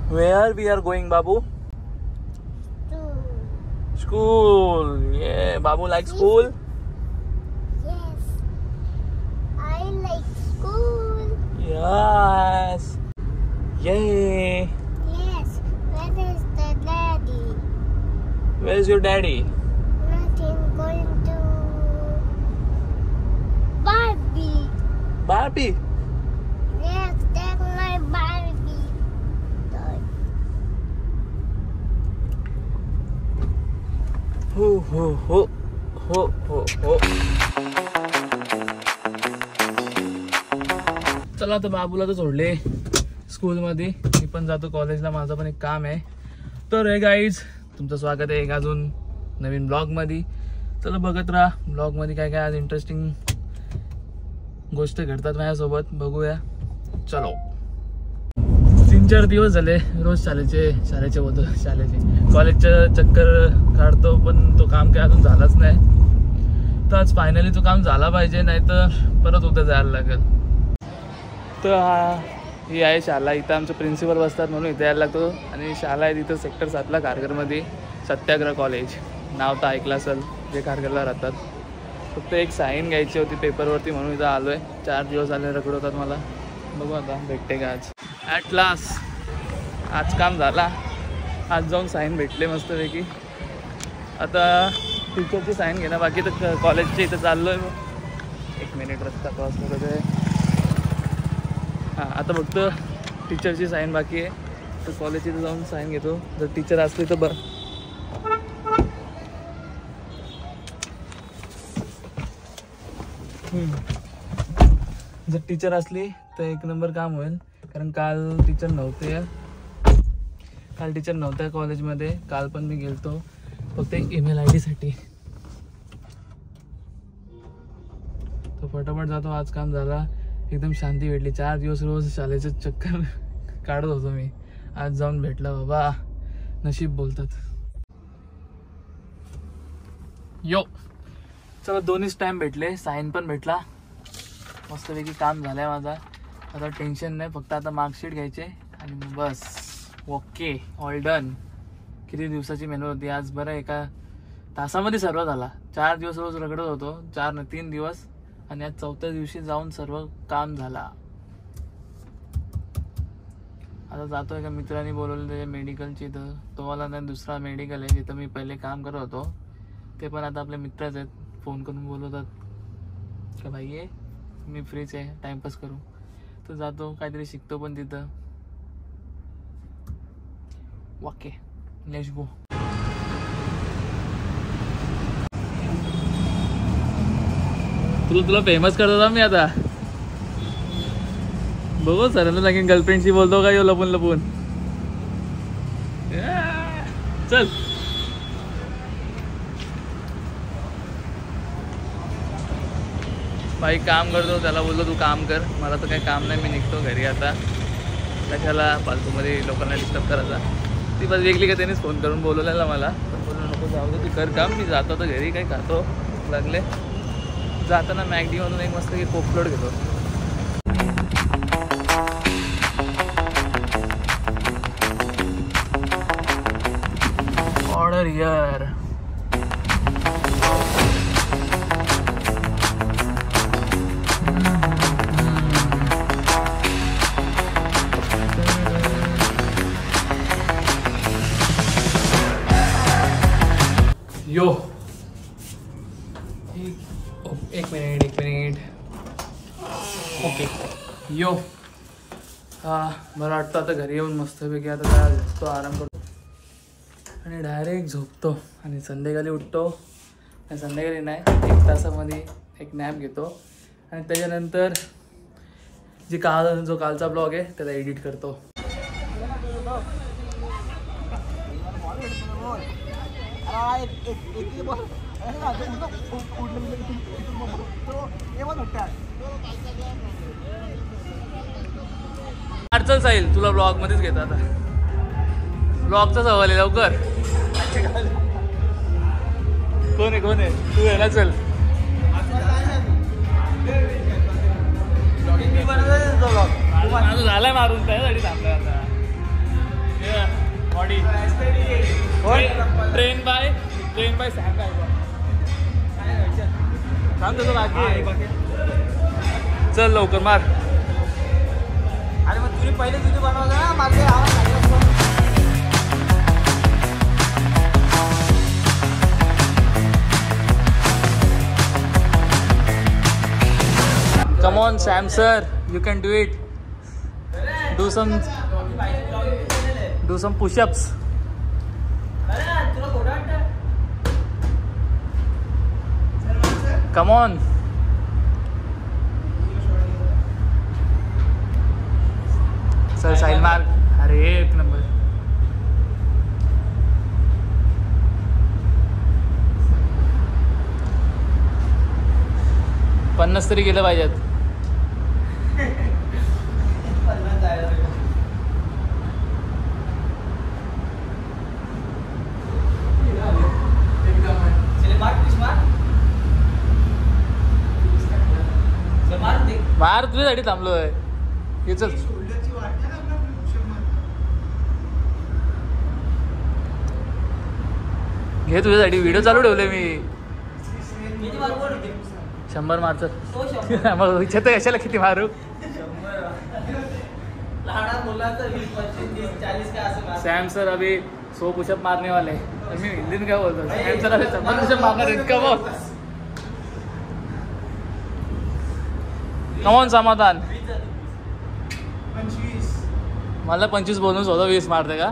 Where we are going, Babu? School. Yeah, Babu likes school. Yes, I like school. Yes. Yay. Yes, where is the daddy? Where is your daddy? Nothing, going to Barbie. Barbie. Yes, that's my Barbie toy. हो हो हो हो हो हो. चला आता बाबूला तर सोडले स्कूलमध्ये, मी पण जातो कॉलेजला, माझं पण एक काम आहे. तर हे गाईज, तुमचं स्वागत आहे एक अजून नवीन ब्लॉगमध्ये. चला बघत राहा ब्लॉगमध्ये काय काय आज इंटरेस्टिंग गोष्ट घडतात माझ्यासोबत, बघूया. चलो. 3-4 दिवस झाले रोज शाळेचे कॉलेजचं चक्कर काढतो, पण तो काम काय अजून झालाच नाही. तर आज फायनली तो काम झाला पाहिजे, नाही तर परत उद्या जायला लागेल. तर ही आहे शाळा, इथं आमचे प्रिन्सिपल बसतात म्हणून इथे यायला लागतो. आणि शाळा आहे तिथं सेक्टर 7ला खारघरमध्ये, सत्याग्रह कॉलेज. नाव तर ऐकलं असेल जे खारघरला राहतात. फक्त एक साईन घ्यायची होती पेपरवरती म्हणून इथं आलो आहे. 4 दिवस झाले रखडवतात मला, बघू आता भेटते का आज. ॲट लास्ट आज काम झाला, आज जाऊन साईन भेटले मस्तपैकी. आता टीचरची साईन घेणं बाकी, तर कॉलेजच्या इथं चाललो आहे. 1 मिनिट रस्ता क्रॉस करत आहे. हां, आता फक्त टीचरची साईन बाकी आहे, तर कॉलेजची इथं जाऊन साईन घेतो. जर टीचर असली तर बरं. जर टीचर असली तर 1 नंबर काम होईल, कारण काल टीचर नव्हते कॉलेजमध्ये. काल पण मी गेलतो फक्त एक ईमेल ID साठी. तो फटाफट जातो, आज काम झाला, एकदम शांती भेटली. 4 दिवस रोज शाळेचं चक्कर काढत होतो मी, आज जाऊन भेटला. बाबा नशीब बोलतात. यो चला, दोन्हीच टाइम भेटले, साईन पण भेटला, मस्तपैकी काम झालंय माझा. आता टेन्शन नाही, फक्त आता मार्कशीट घ्यायचे आणि बस. Okay, all done. किती दिवसाची मेहनत होती, आज बरं एका तासामध्ये सर्व झाला. 4 दिवस रोज रगडत होतो, 3 दिवस, आणि आज 4थ्या दिवशी जाऊन सर्व काम झाला. आता जातो एका मित्राने बोलवलं मेडिकलची, तर तो मला नाही, दुसरा मेडिकल आहे जिथं मी पहिले काम करत होतो. ते पण आता आपले मित्रच आहेत, फोन करून बोलवतात का भाई ये, मी फ्रीच आहे, टाइमपास करू. तर जातो, काहीतरी शिकतो पण तिथं. Okay, let's go. तुला फेमस करत होता मी आता. बघू सरांना लागेल गर्लफ्रेंडशी बोलतो का यो लपून. चल. भाई काम करतो, त्याला बोललो तू काम कर, मला तर काही काम नाही, मी निघतो घरी आता. कशाला फालतूमध्ये लोकांना डिस्टर्ब करायचा. ती बस वेगळी का, त्यानेच फोन करून बोलवलेला मला, पण बोललो नको जाऊ दे, तू कर काम, मी जातो तर घरी काही खातो लागले. जाताना मॅगडीमधून एक मस्त कोक फ्लोट घेतो. Order here. यो एक मिनिट. ओके यो. मला वाटतं आता घरी येऊन मस्तपैकी आता काय झोपतो, आराम करतो आणि डायरेक्ट झोपतो. आणि संध्याकाळी उठतो, आणि संध्याकाळी नाही 1 तासामध्ये एक नॅप घेतो. आणि त्याच्यानंतर जो कालचा ब्लॉग आहे त्याला एडिट करतो. चल साहिल, तुला ब्लॉग मध्येच घेतो आता. ब्लॉगचा सवाल आहे, लवकर. कोण आहे तू आहे ना. चल माझं झालंय मारून, त्यासाठी थांबलं आता. ट्रेन बाय सॅम काय सांग तसं बाकी चल लवकर मार. अरे मग तुम्ही पहिले तुझी बनवलं ना माझे आवाज लागला. Come on, Sam sir, you can do it. Do some push-ups. Come on. Sir, साइल मार. अरे एक नंबर. पन्नास तरी गेलं पाहिजेत. मार तुझ्यासाठी थांबलोय. घे तुझ्यासाठी व्हिडिओ चालू ठेवले मी. 100 मारच मग विचारतो कशाला किती मारू. सैम सर अभी 100 पुशअप मारने वाले हैं. मी हिंदी में क्या बोलता हूँ. सैम सर अभी 100 पुशअप मारना है. इनका वो कमॉन समाधान. मला 25 बोलून स्वतः 20 मारते का.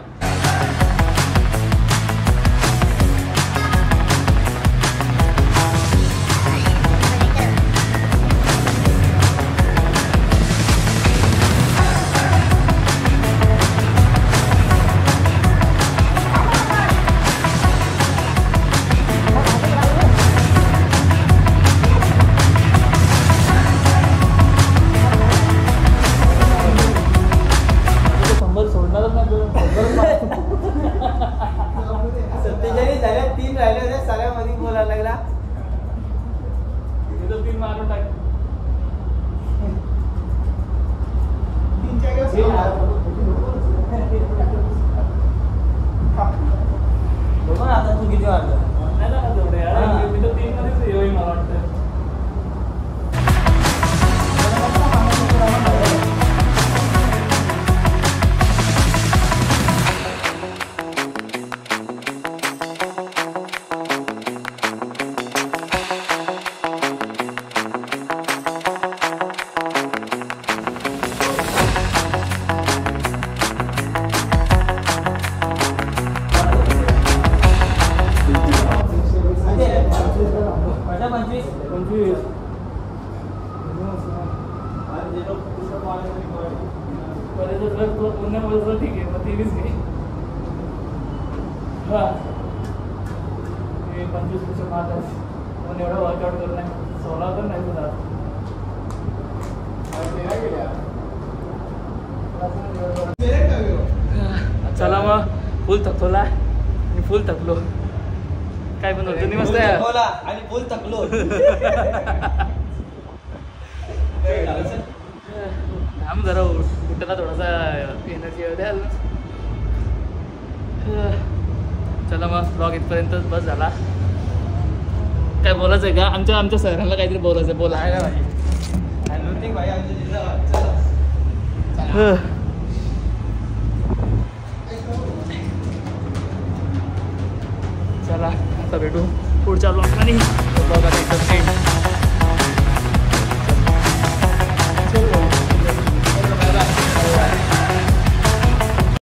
ठीक आहे मग 23 घे. हा 25 पुशअप मारतात पण एवढं वर्कआउट करत नाही. 16 तर नाही तुला. चला मग फुल थकवला आणि फुल थकलो. काय पण होतं नाही. मस्त आणि फुल थकलो. थांब जरा कुठला थोडासा एनर्जी द्याल. चला मग ब्लॉग इथपर्यंतच बस झाला. काय बोलायचं आहे का. आमच्या सरांना काहीतरी बोलायचं आहे. बोला आहे का भाई. चला आता भेटू पुढच्या ब्लॉगमध्ये. ब्लॉग आता